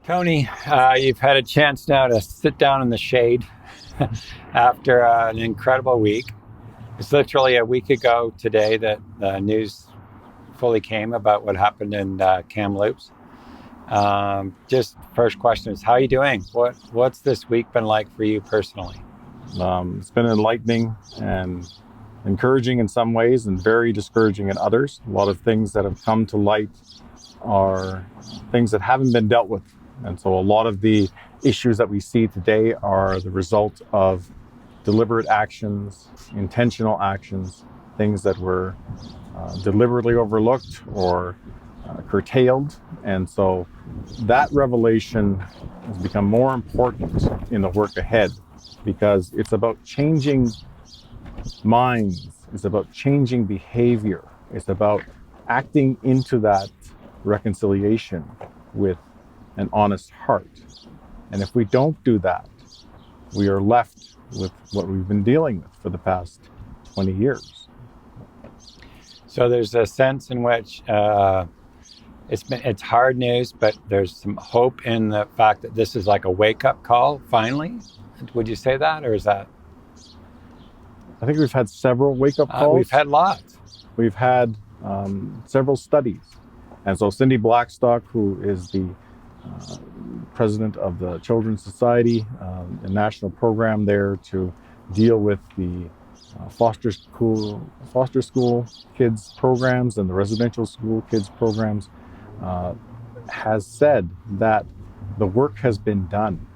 Tony, you've had a chance now to sit down in the shade after an incredible week. It's literally a week ago today that the news fully came about what happened in Kamloops. Just first question is, how are you doing? What's this week been like for you personally? It's been enlightening and encouraging in some ways and very discouraging in others. A lot of things that have come to light are things that haven't been dealt with. And so a lot of the issues that we see today are the result of deliberate actions, intentional actions, things that were deliberately overlooked or curtailed. And so that revelation has become more important in the work ahead because it's about changing minds, it's about changing behavior, it's about acting into that reconciliation with an honest heart. And if we don't do that, we are left with what we've been dealing with for the past 20 years. So there's a sense in which it's hard news, but there's some hope in the fact that this is like a wake-up call, finally. Would you say that, or is that? I think we've had several wake-up calls. We've had lots. We've had several studies. And so Cindy Blackstock, who is the president of the Children's Society, a national program there to deal with the foster school kids programs and the residential school kids programs, has said that the work has been done.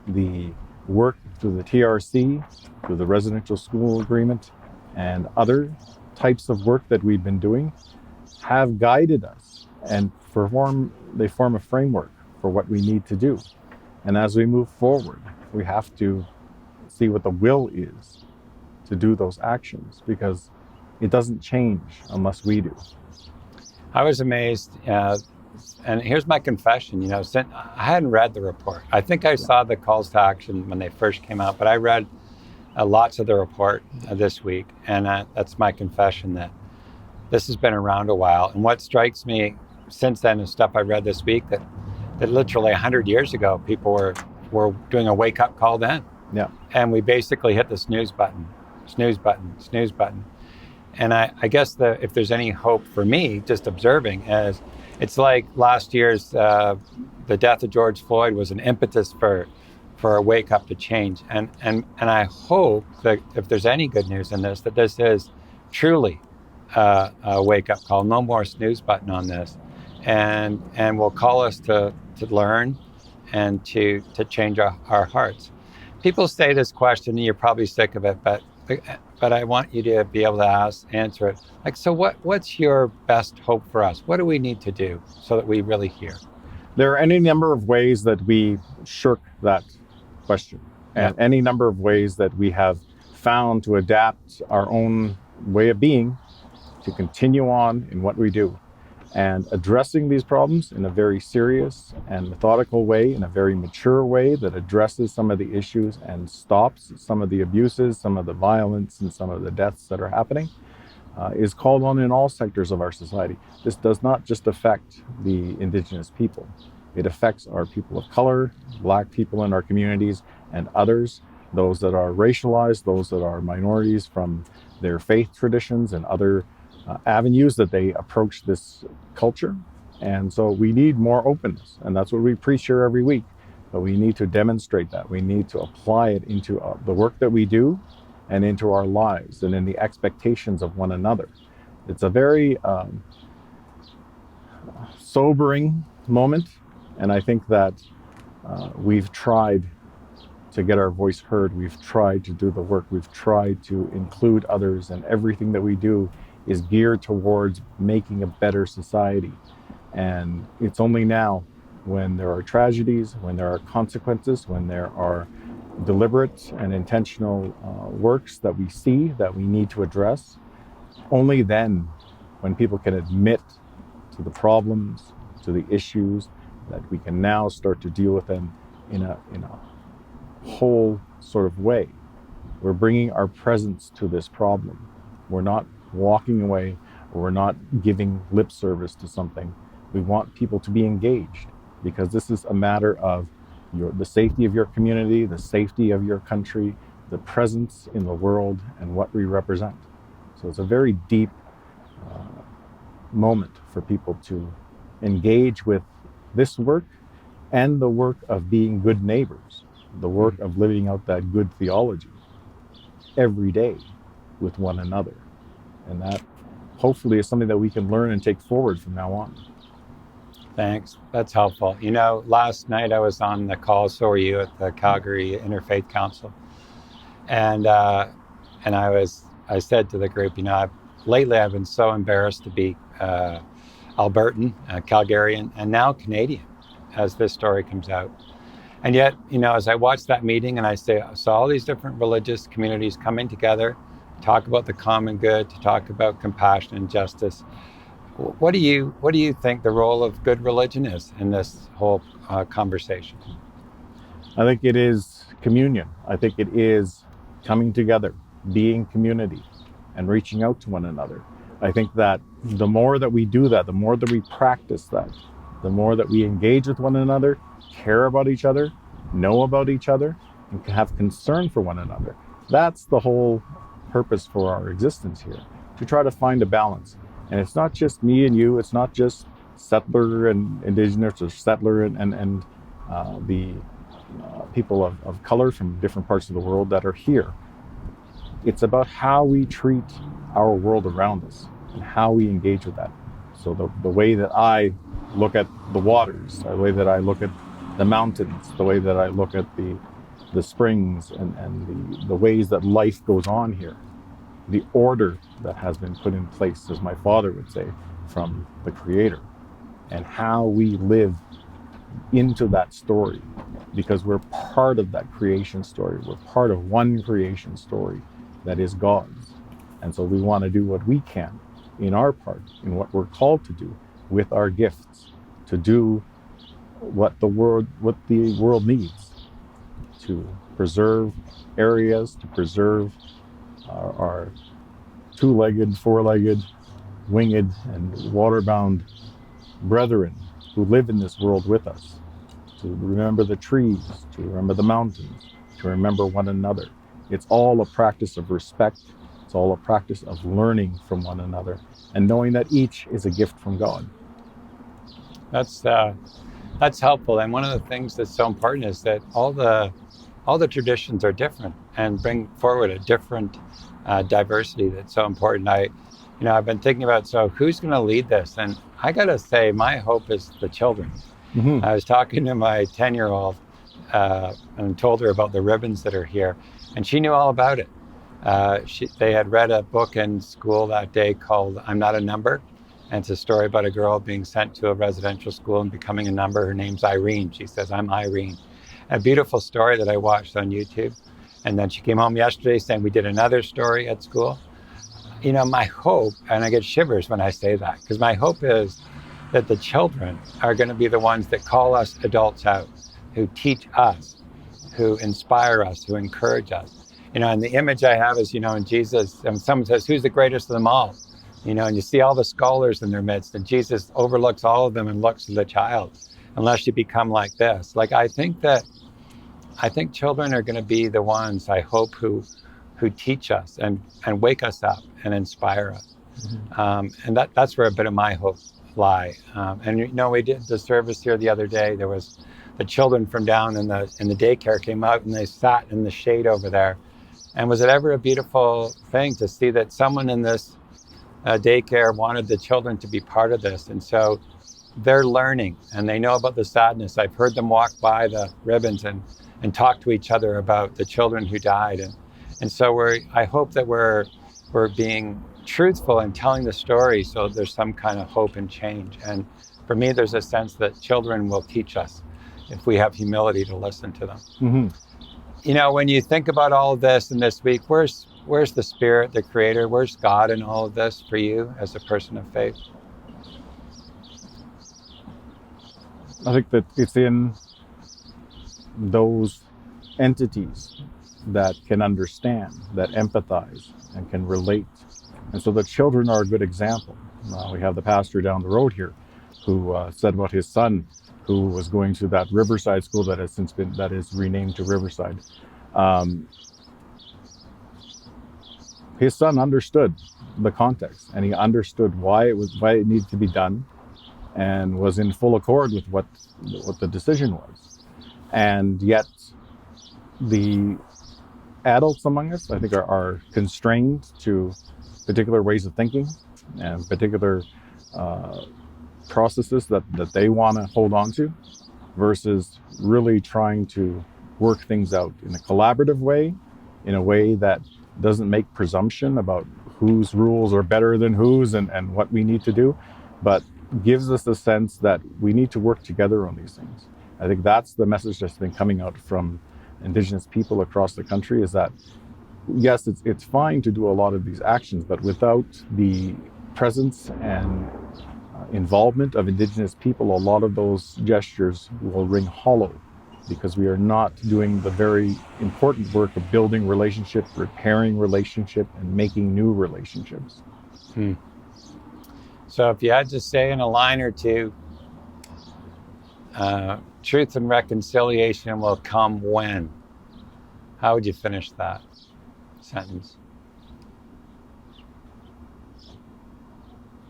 The work through the TRC, through the residential school agreement, and other types of work that we've been doing have guided us and they form a framework for what we need to do. And as we move forward, we have to see what the will is to do those actions, because it doesn't change unless we do. I was amazed, and here's my confession, I hadn't read the report. I think I saw the calls to action when they first came out, but I read lots of the report this week, and that's my confession that this has been around a while. And what strikes me since then is stuff I read this week that literally 100 years ago, people were doing a wake-up call then. Yeah. And we basically hit the snooze button. And I guess if there's any hope for me, just observing, is it's like last year's, the death of George Floyd was an impetus for a wake-up to change. And I hope that if there's any good news in this, that this is truly a wake-up call, no more snooze button on this. And will call us to learn and to change our hearts. People say this question, and you're probably sick of it, but I want you to be able to answer it. Like, so what's your best hope for us? What do we need to do so that we really hear? There are any number of ways that we shirk that question, and any number of ways that we have found to adapt our own way of being to continue on in what we do. And addressing these problems in a very serious and methodical way, in a very mature way that addresses some of the issues and stops some of the abuses, some of the violence, and some of the deaths that are happening, is called on in all sectors of our society. This does not just affect the Indigenous people. It affects our people of color, Black people in our communities, and others, those that are racialized, those that are minorities from their faith traditions and other avenues that they approach this culture. And so we need more openness, and that's what we preach here every week. But we need to demonstrate that. We need to apply it into the work that we do and into our lives and in the expectations of one another. It's a very sobering moment, and I think that we've tried to get our voice heard. We've tried to do the work. We've tried to include others, and everything that we do is geared towards making a better society. And it's only now, when there are tragedies, when there are consequences, when there are deliberate and intentional works that we see that we need to address, only then, when people can admit to the problems, to the issues, that we can now start to deal with them in a whole sort of way. We're bringing our presence to this problem. We're not walking away, or we're not giving lip service to something. We want people to be engaged. because this is a matter of the safety of your community, the safety of your country, the presence in the world, and what we represent. So it's a very deep moment for people to engage with this work and the work of being good neighbors, the work of living out that good theology every day with one another. And that hopefully is something that we can learn and take forward from now on. Thanks. That's helpful. Last night I was on the call, so were you, at the Calgary Interfaith Council. And I said to the group, lately I've been so embarrassed to be Albertan, Calgarian, and now Canadian as this story comes out. And yet, as I watched that meeting and I saw all these different religious communities coming together, talk about the common good, to talk about compassion and justice. What do you think the role of good religion is in this whole conversation? I think it is communion. I think it is coming together, being community, and reaching out to one another. I think that the more that we do that, the more that we practice that, the more that we engage with one another, care about each other, know about each other, and have concern for one another. That's the whole purpose for our existence here, to try to find a balance. And it's not just me and you, it's not just settler and Indigenous, or settler and the people of color from different parts of the world that are here. It's about how we treat our world around us and how we engage with that. So the way that I look at the waters, the way that I look at the mountains, the way that I look at the springs and the ways that life goes on here, the order that has been put in place, as my father would say, from the Creator, and how we live into that story, because we're part of that creation story. We're part of one creation story that is God's. And so we want to do what we can in our part, in what we're called to do with our gifts, to do what the world needs, to preserve areas, to preserve our two-legged, four-legged, winged, and waterbound brethren who live in this world with us, to remember the trees, to remember the mountains, to remember one another. It's all a practice of respect. It's all a practice of learning from one another and knowing that each is a gift from God. That's helpful. And one of the things that's so important is that all the traditions are different and bring forward a different diversity that's so important. I've been thinking about, so who's going to lead this? And I got to say, my hope is the children. Mm-hmm. I was talking to my 10-year-old and told her about the ribbons that are here, and she knew all about it. They had read a book in school that day called I'm Not a Number. And it's a story about a girl being sent to a residential school and becoming a number. Her name's Irene. She says, I'm Irene. A beautiful story that I watched on YouTube. And then she came home yesterday saying we did another story at school. My hope, and I get shivers when I say that, because my hope is that the children are going to be the ones that call us adults out, who teach us, who inspire us, who encourage us. And the image I have is, in Jesus, someone says, who's the greatest of them all? And you see all the scholars in their midst, and Jesus overlooks all of them and looks to the child, unless you become like this. I think children are going to be the ones, I hope, who teach us and wake us up and inspire us. Mm-hmm. And that's where a bit of my hope lie. We did the service here the other day. There was the children from down in the daycare came out and they sat in the shade over there. And was it ever a beautiful thing to see that someone in this daycare wanted the children to be part of this? And so they're learning and they know about the sadness. I've heard them walk by the ribbons and talk to each other about the children who died. And so I hope that we're being truthful and telling the story so there's some kind of hope and change. And for me, there's a sense that children will teach us if we have humility to listen to them. Mm-hmm. When you think about all of this in this week, where's the Spirit, the Creator? Where's God in all of this for you as a person of faith? I think that it's in those entities that can understand, that empathize, and can relate. And so the children are a good example. We have the pastor down the road here who said about his son, who was going to that Riverside school that is renamed to Riverside. His son understood the context, and he understood why it needed to be done, and was in full accord with what the decision was. And yet, the adults among us, I think, are constrained to particular ways of thinking and particular processes that they want to hold on to, versus really trying to work things out in a collaborative way, in a way that doesn't make presumption about whose rules are better than whose and what we need to do, but gives us the sense that we need to work together on these things. I think that's the message that's been coming out from Indigenous people across the country, is that yes, it's fine to do a lot of these actions, but without the presence and involvement of Indigenous people, a lot of those gestures will ring hollow, because we are not doing the very important work of building relationship, repairing relationship, and making new relationships. So if you had to say in a line or two, truth and reconciliation will come when? How would you finish that sentence?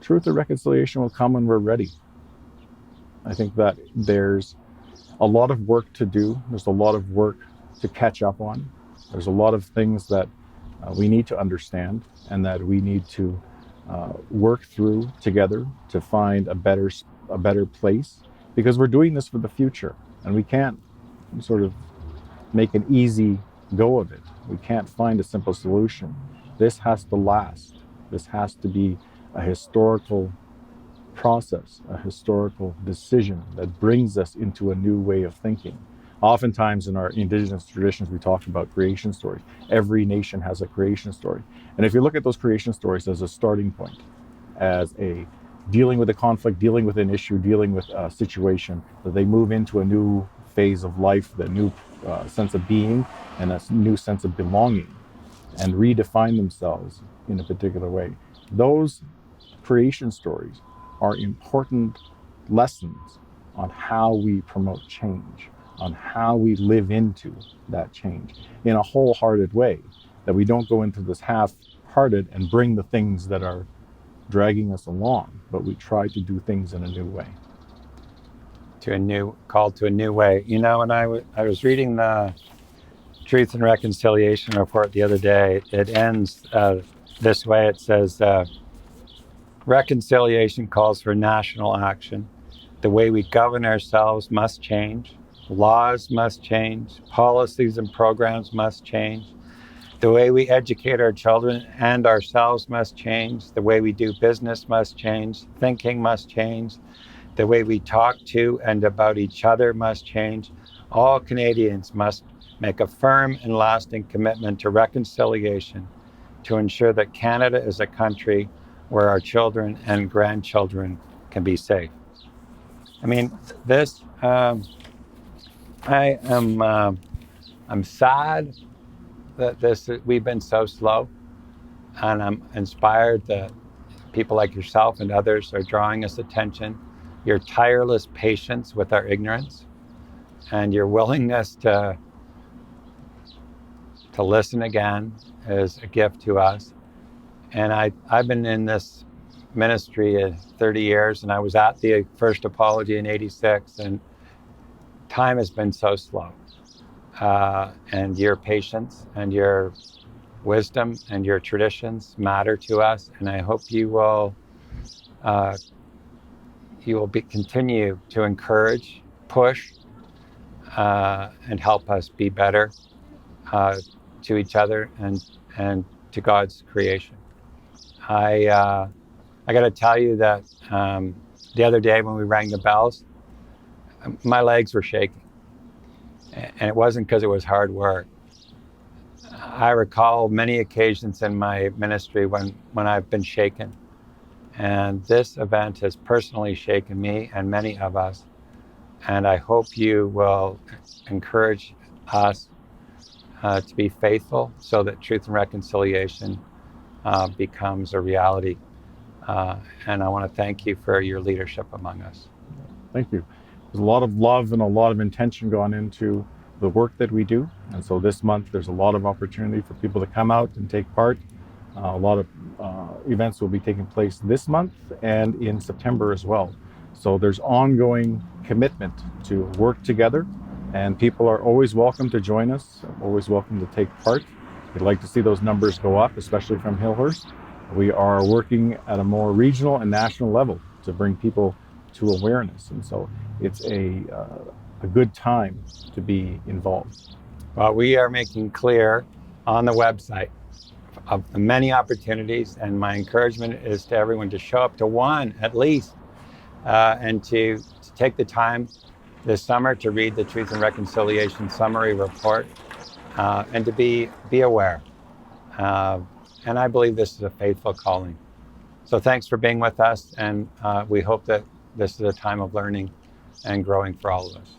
Truth and reconciliation will come when we're ready. I think that there's a lot of work to do. There's a lot of work to catch up on. There's a lot of things that we need to understand, and that we need to work through together to find a better place, because we're doing this for the future, and we can't sort of make an easy go of it. We can't find a simple solution. This has to last. This has to be a historical process, a historical decision that brings us into a new way of thinking. Oftentimes in our Indigenous traditions, we talk about creation stories. Every nation has a creation story. And if you look at those creation stories as a starting point, as a dealing with a conflict, dealing with an issue, dealing with a situation, that they move into a new phase of life, the new sense of being, and a new sense of belonging, and redefine themselves in a particular way. Those creation stories are important lessons on how we promote change, on how we live into that change in a wholehearted way, that we don't go into this half-hearted and bring the things that are dragging us along, but we try to do things in a new way. Called to a new way. You know, when I was reading the Truth and Reconciliation report the other day, it ends this way. It says, reconciliation calls for national action. The way we govern ourselves must change. Laws must change. Policies and programs must change. The way we educate our children and ourselves must change. The way we do business must change. Thinking must change. The way we talk to and about each other must change. All Canadians must make a firm and lasting commitment to reconciliation to ensure that Canada is a country where our children and grandchildren can be safe. I mean, this, I'm sad that we've been so slow, and I'm inspired that people like yourself and others are drawing us attention. Your tireless patience with our ignorance, and your willingness to listen again is a gift to us. And I've been in this ministry 30 years, and I was at the first apology in '86, and time has been so slow. And your patience and your wisdom and your traditions matter to us, and I hope you will continue to encourage, push, and help us be better to each other and to God's creation. I got to tell you that the other day when we rang the bells, my legs were shaking, and it wasn't because it was hard work. I recall many occasions in my ministry when I've been shaken. And this event has personally shaken me and many of us. And I hope you will encourage us to be faithful so that truth and reconciliation becomes a reality. And I want to thank you for your leadership among us. Thank you. there's a lot of love and a lot of intention gone into the work that we do. And so this month, there's a lot of opportunity for people to come out and take part. A lot of events will be taking place this month and in September as well. So there's ongoing commitment to work together, and people are always welcome to join us, always welcome to take part. We'd like to see those numbers go up, especially from Hillhurst. We are working at a more regional and national level to bring people to awareness, and so it's a good time to be involved. Well, we are making clear on the website of the many opportunities, and my encouragement is to everyone to show up to one at least, and to take the time this summer to read the Truth and Reconciliation Summary Report, and to be aware. And I believe this is a faithful calling. So thanks for being with us, and we hope that this is a time of learning and growing for all of us.